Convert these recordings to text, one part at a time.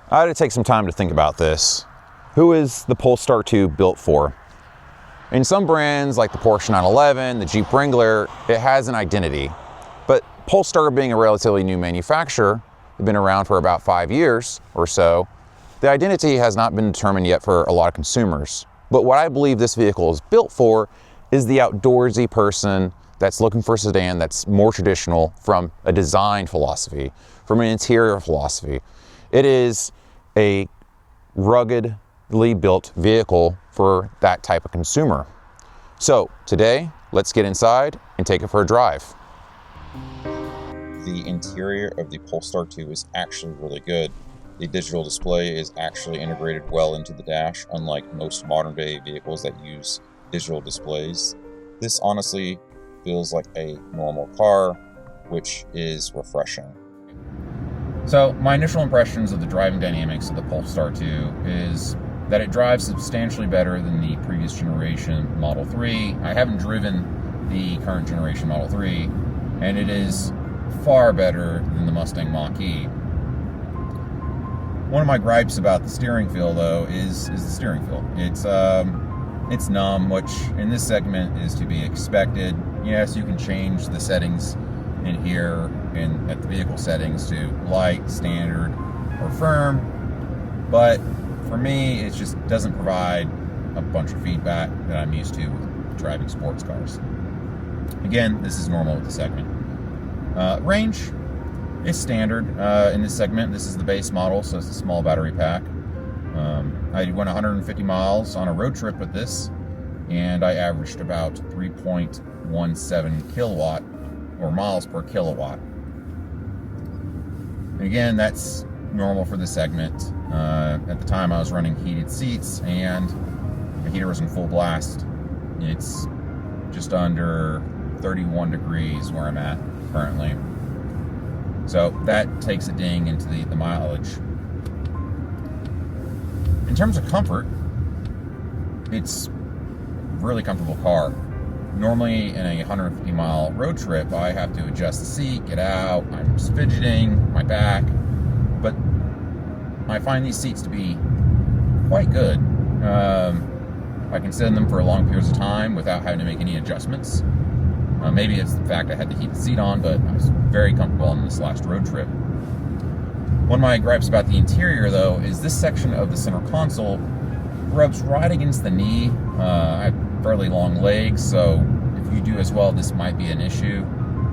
I had to take some time to think about this. Who is the Polestar 2 built for? In some brands like the Porsche 911, the Jeep Wrangler, it has an identity. But Polestar being a relatively new manufacturer, they've been around for about 5 years or so, the identity has not been determined yet for a lot of consumers. But what I believe this vehicle is built for is the outdoorsy person that's looking for a sedan that's more traditional from a design philosophy, from an interior philosophy. It is a ruggedly built vehicle for that type of consumer. So today, let's get inside and take it for a drive. The interior of the Polestar 2 is actually really good. The digital display is actually integrated well into the dash, unlike most modern day vehicles that use digital displays. This honestly feels like a normal car, which is refreshing. So my initial impressions of the driving dynamics of the Polestar 2 is that it drives substantially better than the previous generation Model 3. I haven't driven the current generation Model 3, and it is far better than the Mustang Mach-E. One of my gripes about the steering feel, though, is the steering feel. It's numb, which in this segment is to be expected. Yes, you can change the settings in here at the vehicle settings to light, standard, or firm, but for me, it just doesn't provide a bunch of feedback that I'm used to with driving sports cars. Again, this is normal with the segment. Range is standard in this segment. This is the base model, so it's a small battery pack. I went 150 miles on a road trip with this, and I averaged about 3.17 kilowatt or miles per kilowatt. Again, that's normal for the segment. At the time, I was running heated seats, and the heater was in full blast. It's just under 31 degrees where I'm at currently. So that takes a ding into the mileage. In terms of comfort, it's a really comfortable car. Normally in a 150 mile road trip, I have to adjust the seat, get out, I'm just fidgeting, my back, but I find these seats to be quite good. I can sit in them for long periods of time without having to make any adjustments. Maybe it's the fact I had to keep the seat on, but I was very comfortable on this last road trip. One of my gripes about the interior, though, is this section of the center console rubs right against the knee. I have fairly long legs, so if you do as well, this might be an issue.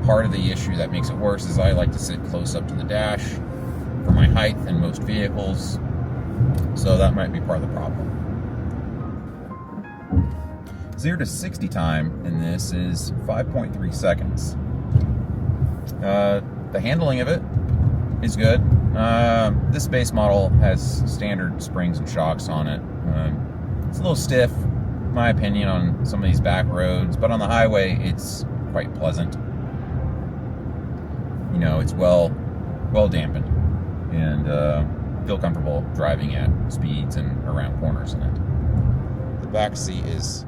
Part of the issue that makes it worse is I like to sit close up to the dash for my height in most vehicles, so that might be part of the problem. 0 to 60 time in this is 5.3 seconds. The handling of it is good. This base model has standard springs and shocks on it. It's a little stiff, in my opinion, on some of these back roads, but on the highway, it's quite pleasant. You know, it's well dampened, and feel comfortable driving at speeds and around corners in it. The back seat is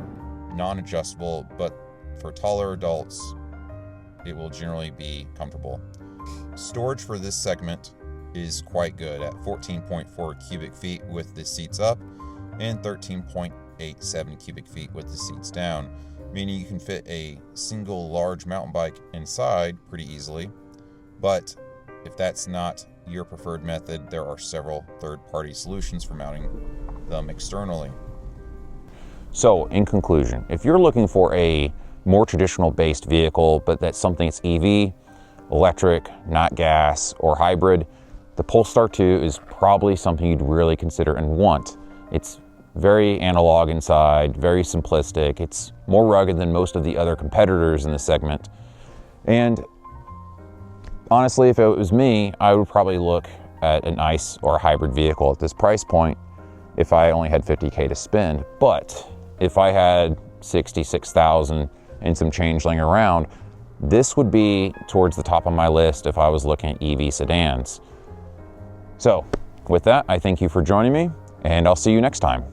non-adjustable, but for taller adults, it will generally be comfortable. Storage for this segment is quite good at 14.4 cubic feet with the seats up and 13.87 cubic feet with the seats down, meaning you can fit a single large mountain bike inside pretty easily. But if that's not your preferred method, there are several third-party solutions for mounting them externally. So in conclusion, if you're looking for a more traditional based vehicle, but that's something that's EV, electric, not gas, or hybrid, the Polestar 2 is probably something you'd really consider and want. It's very analog inside, very simplistic. It's more rugged than most of the other competitors in the segment. And honestly, if it was me, I would probably look at an ICE or a hybrid vehicle at this price point if I only had $50K to spend. But if I had 66,000 and some change laying around, this would be towards the top of my list if I was looking at EV sedans. So with that, I thank you for joining me, and I'll see you next time.